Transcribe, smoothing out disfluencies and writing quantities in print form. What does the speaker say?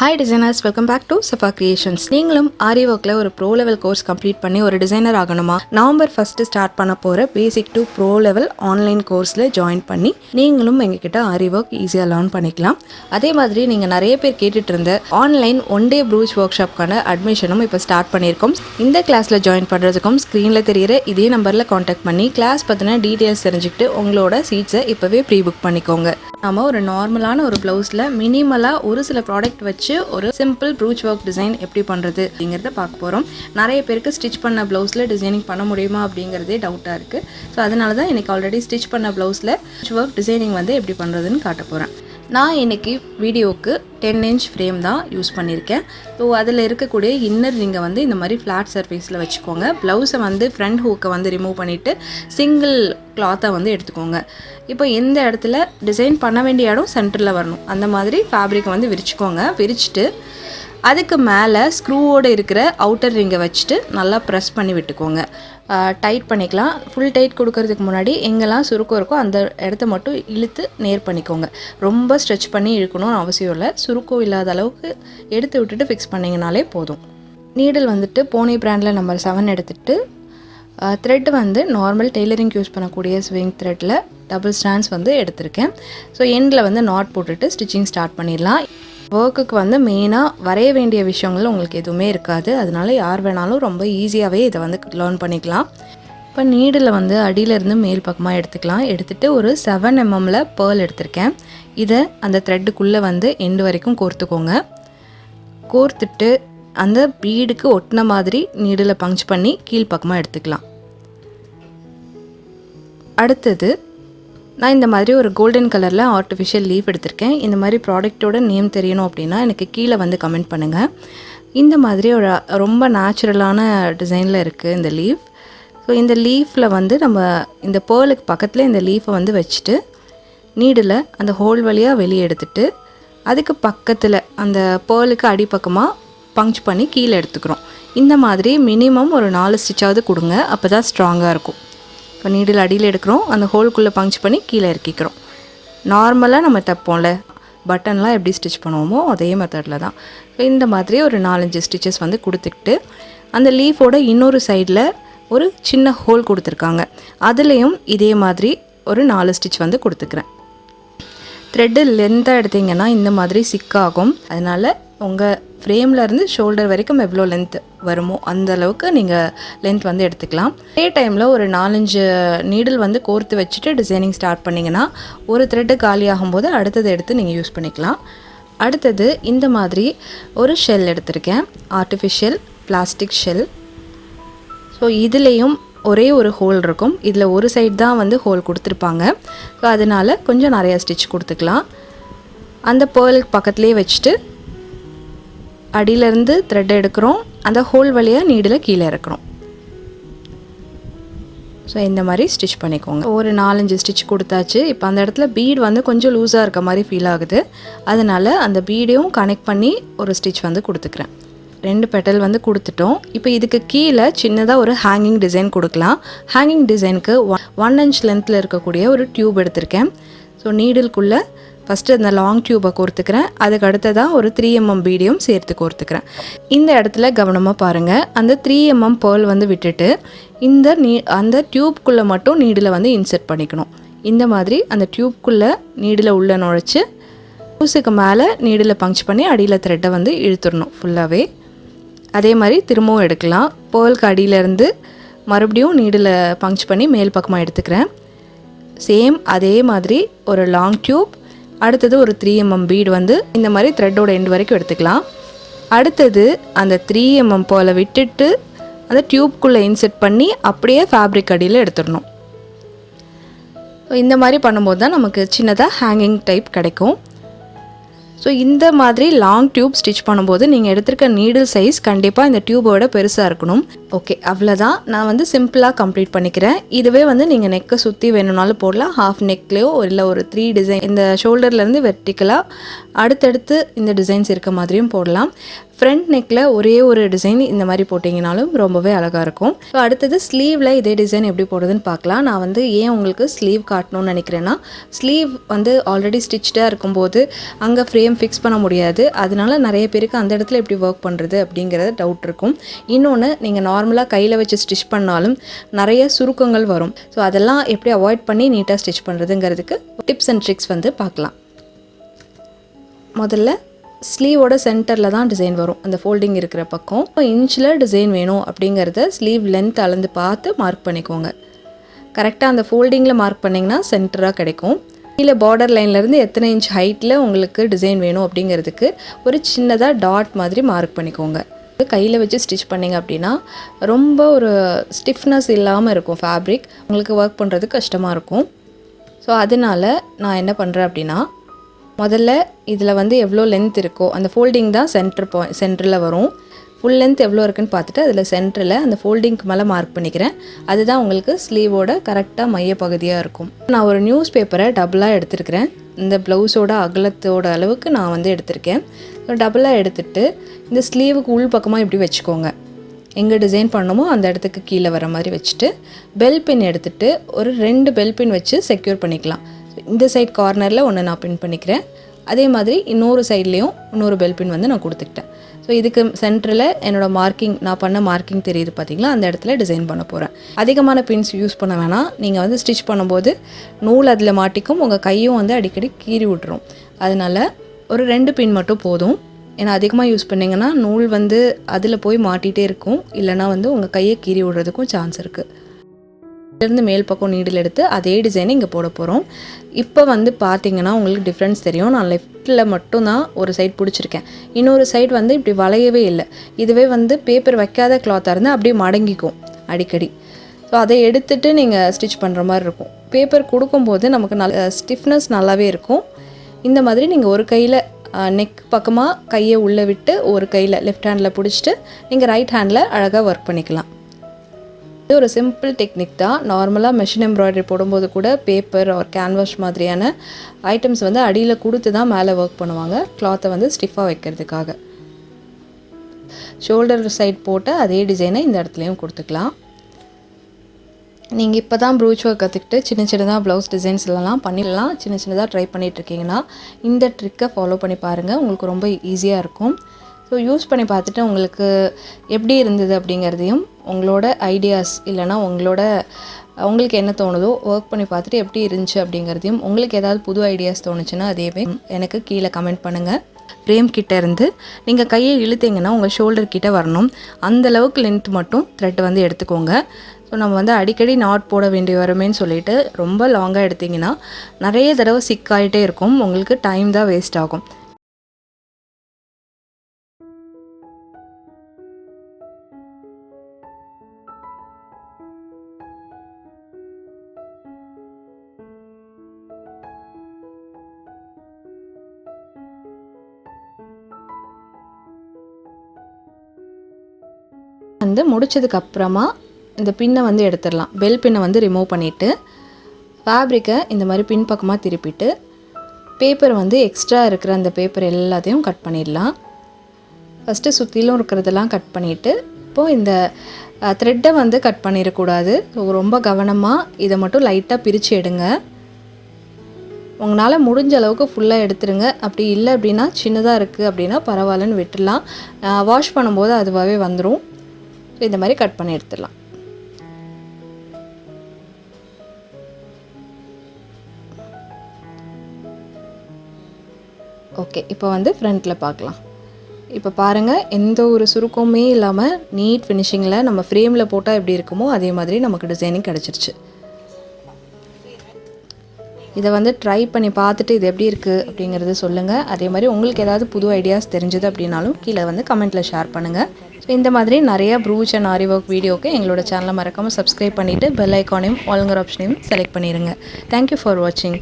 Hi designers, welcome back to Safa Creations. நீங்களும் ஆரி ஒர்க்ல ஒரு ப்ரோ லெவல் கோர்ஸ் கம்ப்ளீட் பண்ணி ஒரு டிசைனர் ஆகணுமா? நவம்பர் 1 ஸ்டார்ட் பண்ண போற basic to pro level online கோர்ஸ்ல ஜாயின் பண்ணி நீங்களும் எங்ககிட்ட ஆரி ஒர்க் ஈஸியா லேர்ன் பண்ணிக்கலாம். அதே மாதிரி நீங்க நிறைய பேர் கேட்டுட்டு இருந்த ஆன்லைன் ஒன் டே ப்ரூச் ஒர்க் ஷாப்கான அட்மிஷனும் இப்போ ஸ்டார்ட் பண்ணியிருக்கோம். இந்த கிளாஸ்ல ஜாயின் பண்றதுக்கும் ஸ்க்ரீன்ல தெரியுற இதே நம்பர்ல காண்டாக்ட் பண்ணி கிளாஸ் பத்தின டீடைல்ஸ் தெரிஞ்சுக்கிட்டு உங்களோட சீட்ஸை இப்பவே ப்ரீ புக் பண்ணிக்கோங்க. நாம ஒரு நார்மலான ஒரு பிளவுஸ்ல மினிமலா ஒரு சில ப்ராடக்ட் வச்சு ஒரு சிம்பிள் ப்ரூச் ஒர்க் டிசைன் எப்படி பண்ணுறது அப்படிங்கிறத பார்க்க போகிறோம். நிறைய பேருக்கு ஸ்டிச் பண்ண ப்ளவுஸில் டிசைனிங் பண்ண முடியுமா அப்படிங்கிறதே டவுட்டாக இருக்குது. ஸோ அதனால தான் இன்றைக்கி ஆல்ரெடி ஸ்டிச் பண்ண ப்ளவுஸில் ப்ரூச் ஒர்க் டிசைனிங் வந்து எப்படி பண்ணுறதுன்னு காட்ட போகிறேன். நான் இன்றைக்கி வீடியோவுக்கு 10 inch ஃப்ரேம் தான் யூஸ் பண்ணியிருக்கேன். ஸோ அதில் இருக்கக்கூடிய இன்னர் ரிங்கை வந்து இந்த மாதிரி ஃப்ளாட் சர்ஃபேஸில் வச்சுக்கோங்க. ப்ளவுஸை வந்து ஃப்ரண்ட் ஹூக்கை வந்து ரிமூவ் பண்ணிவிட்டு சிங்கிள் கிளாத்தை வந்து எடுத்துக்கோங்க. இப்போ எந்த இடத்துல டிசைன் பண்ண வேண்டிய இடம் சென்டரில் வரணும் அந்த மாதிரி ஃபேப்ரிக்கை வந்து விரிச்சுக்கோங்க. விரிச்சிட்டு அதுக்கு மேலே ஸ்க்ரூவோடு இருக்கிற அவுட்டர் ரிங்கை வச்சுட்டு நல்லா ப்ரெஸ் பண்ணி விட்டுக்கோங்க. டைட் பண்ணிக்கலாம். ஃபுல் டைட் கொடுக்கறதுக்கு முன்னாடி எங்கெல்லாம் சுருக்கம் இருக்கோ அந்த இடத்த மட்டும் இழுத்து நேர் பண்ணிக்கோங்க. ரொம்ப ஸ்ட்ரெச் பண்ணி இழுக்கணும்னு அவசியம் இல்லை. சுருக்கம் இல்லாத அளவுக்கு எடுத்து விட்டுட்டு ஃபிக்ஸ் பண்ணிங்கனாலே போதும். நீடில் வந்துட்டு போனி பிராண்டில் நம்பர் 7 எடுத்துகிட்டு த்ரெட் வந்து நார்மல் டெய்லரிங் யூஸ் பண்ணக்கூடிய ஸ்விங் த்ரெட்டில் டபுள் ஸ்டாண்ட்ஸ் வந்து எடுத்திருக்கேன். ஸோ எண்டில் வந்து நாட் போட்டுட்டு ஸ்டிச்சிங் ஸ்டார்ட் பண்ணிடலாம். ஒர்க்குக்கு வந்து மெயினாக வரைய வேண்டிய விஷயங்கள் உங்களுக்கு எதுவுமே இருக்காது. அதனால யார் வேணாலும் ரொம்ப ஈஸியாகவே இதை வந்து லேர்ன் பண்ணிக்கலாம். இப்போ நீடில் வந்து அடியிலேருந்து மேல் பக்கமாக எடுத்துக்கலாம். எடுத்துகிட்டு ஒரு 7 mmல பேர்ல் எடுத்திருக்கேன். இதை அந்த த்ரெட்டுக்குள்ளே வந்து எண்டு வரைக்கும் கோர்த்துக்கோங்க. கோர்த்துட்டு அந்த பீடுக்கு ஒட்டின மாதிரி நீடில் பஞ்ச் பண்ணி கீழ்ப்பக்கமாக எடுத்துக்கலாம். அடுத்தது நான் இந்த மாதிரி ஒரு கோல்டன் கலரில் ஆர்டிஃபிஷியல் லீஃப் எடுத்திருக்கேன். இந்த மாதிரி ப்ராடக்ட்டோட நேம் தெரியணும் அப்படின்னா எனக்கு கீழே வந்து கமெண்ட் பண்ணுங்கள். இந்த மாதிரி ஒரு ரொம்ப நேச்சுரலான டிசைனில் இருக்குது இந்த லீஃப். ஸோ இந்த லீஃபில் வந்து நம்ம இந்த பேர்லுக்கு பக்கத்தில் இந்த லீஃபை வந்து வச்சுட்டு நீடில் அந்த ஹோல் வழியாக வெளியே எடுத்துட்டு அதுக்கு பக்கத்தில் அந்த பேர்லுக்கு அடிப்பக்கமாக பஞ்ச் பண்ணி கீழே எடுத்துக்கிறோம். இந்த மாதிரி மினிமம் ஒரு 4 ஸ்டிச்சாவது கொடுங்க. அப்போ தான் ஸ்ட்ராங்காக இருக்கும். இப்போ நீடில் அடியில் எடுக்கிறோம். அந்த ஹோல்குள்ளே பஞ்ச் பண்ணி கீழே இறக்கிக்கிறோம். நார்மலாக நம்ம தைப்போம்ல பட்டன்லாம் எப்படி ஸ்டிச் பண்ணுவோமோ அதே மெத்தடில் தான். இந்த மாதிரி ஒரு 4-5 ஸ்டிச்சஸ் வந்து கொடுத்துக்கிட்டு அந்த லீஃபோட இன்னொரு சைடில் ஒரு சின்ன ஹோல் கொடுத்துருக்காங்க. அதுலேயும் இதே மாதிரி ஒரு 4 ஸ்டிச் வந்து கொடுத்துக்கிறேன். த்ரெட்டு லென்த்தாக எடுத்திங்கன்னா இந்த மாதிரி சிக்காகும். அதனால் உங்கள் ஃப்ரேம்லேருந்து ஷோல்டர் வரைக்கும் எவ்வளோ லென்த் வருமோ அந்த அளவுக்கு நீங்கள் லென்த் வந்து எடுத்துக்கலாம். அதே டைமில் ஒரு 4-5 நீடில் வந்து கோர்த்து வச்சுட்டு டிசைனிங் ஸ்டார்ட் பண்ணிங்கன்னா ஒரு த்ரெட்டு காலி ஆகும்போது அடுத்தது எடுத்து நீங்கள் யூஸ் பண்ணிக்கலாம். அடுத்தது இந்த மாதிரி ஒரு ஷெல் எடுத்திருக்கேன். Artificial plastic shell. ஸோ இதுலேயும் ஒரே ஒரு ஹோல் இருக்கும். இதில் ஒரு சைடு தான் வந்து ஹோல் கொடுத்துருப்பாங்க. ஸோ அதனால் கொஞ்சம் நிறையா ஸ்டிச் கொடுத்துக்கலாம். அந்த பேர்லுக்கு பக்கத்துலேயே வச்சுட்டு அடியிலேருந்து த்ரெட் எடுக்கிறோம். அந்த ஹோல் வழியாக நீடில் கீழே இறக்குறோம். ஸோ இந்த மாதிரி ஸ்டிச் பண்ணிக்கோங்க. ஒரு 4-5 ஸ்டிச் கொடுத்தாச்சு. இப்போ அந்த இடத்துல பீட் வந்து கொஞ்சம் லூஸாக இருக்க மாதிரி ஃபீல் ஆகுது. அதனால் அந்த பீடையும் கனெக்ட் பண்ணி ஒரு ஸ்டிச் வந்து கொடுத்துக்கிறேன். 2 பெட்டல் வந்து கொடுத்துட்டோம். இப்போ இதுக்கு கீழே சின்னதாக ஒரு ஹேங்கிங் டிசைன் கொடுக்கலாம். ஹேங்கிங் டிசைனுக்கு 1 inch லென்த்தில் இருக்கக்கூடிய ஒரு டியூப் எடுத்திருக்கேன். ஸோ நீடில்குள்ளே ஃபஸ்ட்டு அந்த லாங் டியூப்பை கோர்த்துக்கிறேன். அதுக்கு அடுத்ததாக ஒரு 3 mm பீடியும் சேர்த்து கோர்த்துக்கிறேன். இந்த இடத்துல கவனமாக பாருங்கள். அந்த 3 mm பேர்ல் வந்து விட்டுட்டு அந்த டியூப்குள்ளே மட்டும் நீடில் வந்து இன்சர்ட் பண்ணிக்கணும். இந்த மாதிரி அந்த டியூப்குள்ளே நீடில் உள்ளே நுழைச்சி லூஸுக்கு மேலே நீடில் பஞ்ச் பண்ணி அடியில் த்ரெட்டை வந்து இழுத்துடணும் ஃபுல்லாகவே. அதே மாதிரி திரும்பவும் எடுக்கலாம். பேர்லுக்கு அடியிலேருந்து மறுபடியும் நீடில் பஞ்ச் பண்ணி மேல் பக்கமாக எடுத்துக்கிறேன். சேம் அதே மாதிரி ஒரு லாங் டியூப், அடுத்தது ஒரு 3 mm பீடு வந்து இந்த மாதிரி த்ரெட்டோட எண்டு வரைக்கும் எடுத்துக்கலாம். அடுத்தது அந்த 3 mm போல் விட்டுட்டு அந்த டியூப்குள்ளே இன்செர்ட் பண்ணி அப்படியே ஃபேப்ரிக் அடியில் எடுத்துடணும். இந்த மாதிரி பண்ணும்போது தான் நமக்கு சின்னதாக ஹேங்கிங் டைப் கிடைக்கும். ஸோ இந்த மாதிரி லாங் டியூப் ஸ்டிச் பண்ணும்போது நீங்கள் எடுத்திருக்க நீடில் சைஸ் கண்டிப்பாக இந்த டியூபோட பெருசாக இருக்கணும். ஓகே, அவ்வளோதான். நான் வந்து சிம்பிளாக கம்ப்ளீட் பண்ணிக்கிறேன். இதுவே வந்து நீங்கள் நெக்கை சுற்றி வேணும்னாலும் போடலாம். ஹாஃப் நெக்லேயோ இல்லை ஒரு 3 டிசைன் இந்த ஷோல்டர்லேருந்து வெர்டிக்கலாக அடுத்தடுத்து இந்த டிசைன்ஸ் இருக்க மாதிரியும் போடலாம். ஃப்ரண்ட் நெக்கில் ஒரே ஒரு டிசைன் இந்த மாதிரி போட்டிங்கனாலும் ரொம்பவே அழகாக இருக்கும். ஸோ அடுத்தது ஸ்லீவில் இதே டிசைன் எப்படி போடுறதுன்னு பார்க்கலாம். நான் வந்து ஏன் உங்களுக்கு ஸ்லீவ் காட்டணும்னு நினைக்கிறேன்னா, ஸ்லீவ் வந்து ஆல்ரெடி ஸ்டிச்சாக இருக்கும்போது அங்கே ஃப்ரேம் ஃப்ரேம் ஃபிக்ஸ் பண்ண முடியாது. அதனால நிறைய பேருக்கு அந்த இடத்துல எப்படி ஒர்க் பண்ணுறது அப்படிங்கிறது டவுட் இருக்கும். இன்னொன்று, நீங்கள் நார்மலாக கையில் வச்சு ஸ்டிச் பண்ணாலும் நிறைய சுருக்கங்கள் வரும். ஸோ அதெல்லாம் எப்படி அவாய்ட் பண்ணி நீட்டாக ஸ்டிச் பண்ணுறதுங்கிறதுக்கு டிப்ஸ் அண்ட் ட்ரிக்ஸ் வந்து பார்க்கலாம். முதல்ல ஸ்லீவோட சென்டரில் தான் டிசைன் வரும். அந்த ஃபோல்டிங் இருக்கிற பக்கம் இன்ச்சில் டிசைன் வேணும் அப்படிங்கிறத ஸ்லீவ் லென்த் அளந்து பார்த்து மார்க் பண்ணிக்கோங்க. கரெக்டாக அந்த ஃபோல்டிங்கில் மார்க் பண்ணிங்கன்னா சென்டராக கிடைக்கும். கீழே பார்டர் லைன்லேருந்து எத்தனை இன்ச் ஹைட்டில் உங்களுக்கு டிசைன் வேணும் அப்படிங்கிறதுக்கு ஒரு சின்னதாக டாட் மாதிரி மார்க் பண்ணிக்கோங்க. கையில் வச்சு ஸ்டிச் பண்ணிங்க அப்படின்னா ரொம்ப ஒரு ஸ்டிஃப்னஸ் இல்லாமல் இருக்கும் ஃபேப்ரிக். உங்களுக்கு ஒர்க் பண்ணுறதுக்கு கஷ்டமாக இருக்கும். ஸோ அதனால் நான் என்ன பண்ணுறேன் அப்படின்னா, முதல்ல இதில் வந்து எவ்வளோ லென்த் இருக்கோ அந்த ஃபோல்டிங் தான் சென்டரில் வரும். ஃபுல் லென்த் எவ்வளோ இருக்குன்னு பார்த்துட்டு அதில் சென்டரில் அந்த ஃபோல்டிங்க்கு மேலே மார்க் பண்ணிக்கிறேன். அதுதான் உங்களுக்கு ஸ்லீவோட கரெக்டாக மைய பகுதியாக இருக்கும். நான் ஒரு நியூஸ் பேப்பரை டபுளாக எடுத்துருக்கிறேன். இந்த ப்ளவுஸோட அகலத்தோட அளவுக்கு நான் வந்து எடுத்திருக்கேன். டபுளாக எடுத்துகிட்டு இந்த ஸ்லீவுக்கு உள் பக்கமாக இப்படி வச்சுக்கோங்க. எங்கே டிசைன் பண்ணணுமோ அந்த இடத்துக்கு கீழே வர மாதிரி வச்சுட்டு பெல் பின் எடுத்துகிட்டு ஒரு 2 பெல் பின் வச்சு செக்யூர் பண்ணிக்கலாம். இந்த சைட் கார்னரில் ஒன்று நான் பின் பண்ணிக்கிறேன். அதே மாதிரி இன்னொரு சைட்லேயும் இன்னொரு பெல் பின் வந்து நான் கொடுத்துக்கிட்டேன். ஸோ இதுக்கு சென்டரில் என்னோடய மார்க்கிங், நான் பண்ண மார்க்கிங் தெரியுது பார்த்திங்களா, அந்த இடத்துல டிசைன் பண்ண போகிறேன். அதிகமான பின்ஸ் யூஸ் பண்ண வேணாம். நீங்கள் வந்து ஸ்டிச் பண்ணும்போது நூல் அதில் மாட்டிக்கும், உங்கள் கையும் வந்து அடிக்கடி கீறி விட்டுரும். அதனால் ஒரு 2 பின் மட்டும் போதும். ஏன்னா அதிகமாக யூஸ் பண்ணிங்கன்னா நூல் வந்து அதில் போய் மாட்டிகிட்டே இருக்கும். இல்லைனா வந்து உங்கள் கையை கீறி விடுறதுக்கும் சான்ஸ் இருக்குது. இருந்து மேல் பக்கம் நீடில் எடுத்து அதே டிசைனை இங்கே போட போகிறோம். இப்போ வந்து பார்த்தீங்கன்னா உங்களுக்கு டிஃப்ரென்ஸ் தெரியும். நான் லெஃப்ட்டில் மட்டும்தான் ஒரு சைட் பிடிச்சிருக்கேன். இன்னொரு சைட் வந்து இப்படி வளையவே இல்லை. இதுவே வந்து பேப்பர் வைக்காத கிளாத்தாக இருந்தால் அப்படியே மடங்கிக்கும் அடிக்கடி. ஸோ அதை எடுத்துகிட்டு நீங்கள் ஸ்டிச் பண்ணுற மாதிரி இருக்கும். பேப்பர் கொடுக்கும்போது நமக்கு ஸ்டிஃப்னஸ் நல்லாவே இருக்கும். இந்த மாதிரி நீங்கள் ஒரு கையில் நெக் பக்கமாக கையை உள்ளே விட்டு ஒரு கையில் லெஃப்ட் ஹேண்டில் பிடிச்சிட்டு நீங்கள் ரைட் ஹேண்டில் அழகாக ஒர்க் பண்ணிக்கலாம். இது ஒரு சிம்பிள் டெக்னிக் தான். நார்மலாக மெஷின் எம்ப்ராய்டரி போடும்போது கூட பேப்பர் ஒரு கேன்வாஸ் மாதிரியான ஐட்டம்ஸ் வந்து அடியில் கொடுத்து தான் மேலே ஒர்க் பண்ணுவாங்க, கிளாத்தை வந்து ஸ்டிஃபாக வைக்கிறதுக்காக. ஷோல்டர் சைட் போட்டு அதே டிசைனை இந்த இடத்துலையும் கொடுத்துக்கலாம். நீங்கள் இப்போ தான் ப்ரூச் ஒர்க் கற்றுக்கிட்டு சின்ன சின்னதாக ப்ளவுஸ் டிசைன்ஸ் எல்லாம் பண்ணிடலாம். சின்ன சின்னதாக ட்ரை பண்ணிகிட்ருக்கீங்கன்னா இந்த ட்ரிக்கை ஃபாலோ பண்ணி பாருங்கள். உங்களுக்கு ரொம்ப ஈஸியாக இருக்கும். ஸோ யூஸ் பண்ணி பார்த்துட்டு உங்களுக்கு எப்படி இருந்தது அப்படிங்கிறதையும், உங்களோட ஐடியாஸ் இல்லைனா உங்களுக்கு என்ன தோணுதோ ஒர்க் பண்ணி பார்த்துட்டு எப்படி இருந்துச்சு அப்படிங்கிறதையும், உங்களுக்கு ஏதாவது புது ஐடியாஸ் தோணுச்சுன்னா அதையவே எனக்கு கீழே கமெண்ட் பண்ணுங்கள். ஃப்ரேம் கிட்டே இருந்து நீங்கள் கையை இழுத்தீங்கன்னா உங்கள் ஷோல்டர் கிட்டே வரணும். அந்தளவுக்கு லென்த் மட்டும் த்ரெட் வந்து எடுத்துக்கோங்க. ஸோ நம்ம வந்து அடிக்கடி நாட் போட வேண்டி வருமேன்னு சொல்லிட்டு ரொம்ப லாங்காக எடுத்திங்கன்னா நிறைய தடவை சிக்காயிட்டே இருக்கும். உங்களுக்கு டைம் தான் வேஸ்ட் ஆகும். வந்து முடிச்சதுக்கு அப்புறமா இந்த பின்னை வந்து எடுத்துடலாம். பெல் பின்னை வந்து ரிமூவ் பண்ணிவிட்டு ஃபேப்ரிக்கை இந்த மாதிரி பின் பக்கமாக திருப்பிட்டு பேப்பர் வந்து எக்ஸ்ட்ரா இருக்கிற அந்த பேப்பர் எல்லாத்தையும் கட் பண்ணிடலாம். ஃபஸ்ட்டு சுற்றிலும் இருக்கிறதெல்லாம் கட் பண்ணிவிட்டு இப்போது இந்த த்ரெட்டை வந்து கட் பண்ணிடக்கூடாது. ரொம்ப கவனமாக இதை மட்டும் லைட்டாக பிரித்து எடுங்க. உங்களால் முடிஞ்ச அளவுக்கு ஃபுல்லாக எடுத்துருங்க. அப்படி இல்லை அப்படின்னா சின்னதாக இருக்குது அப்படின்னா பரவாயில்லன்னு விட்டுடலாம். வாஷ் பண்ணும்போது அதுவாகவே வந்துடும். இந்த மாதிரி கட் பண்ணி எடுத்துடலாம். ஓகே, இப்போ வந்து ஃப்ரண்ட்டில் பார்க்கலாம். இப்போ பாருங்கள், எந்த ஒரு சுருக்கமே இல்லாமல் நீட் ஃபினிஷிங்கில் நம்ம ஃப்ரேமில் போட்டால் எப்படி இருக்குமோ அதே மாதிரி நமக்கு டிசைனிங் கிடச்சிருச்சு. இதை வந்து ட்ரை பண்ணி பார்த்துட்டு இது எப்படி இருக்குது அப்படிங்கிறது சொல்லுங்கள். அதே மாதிரி உங்களுக்கு ஏதாவது புது ஐடியாஸ் தெரிஞ்சது அப்படின்னாலும் கீழே வந்து கமெண்ட்டில் ஷேர் பண்ணுங்கள். ஸோ இந்த மாதிரி நிறைய ப்ரூச் அண்ட் ஆரி ஒர்க் வீடியோக்கு எங்களோட சேனலை மறக்காமல் சப்ஸ்கிரைப் பண்ணிவிட்டு பெல் ஐக்கானையும் ஆல்ங்கிற ஆப்ஷனையும் செலக்ட் பண்ணிடுங்க. தேங்க்யூ ஃபார் வாட்சிங்.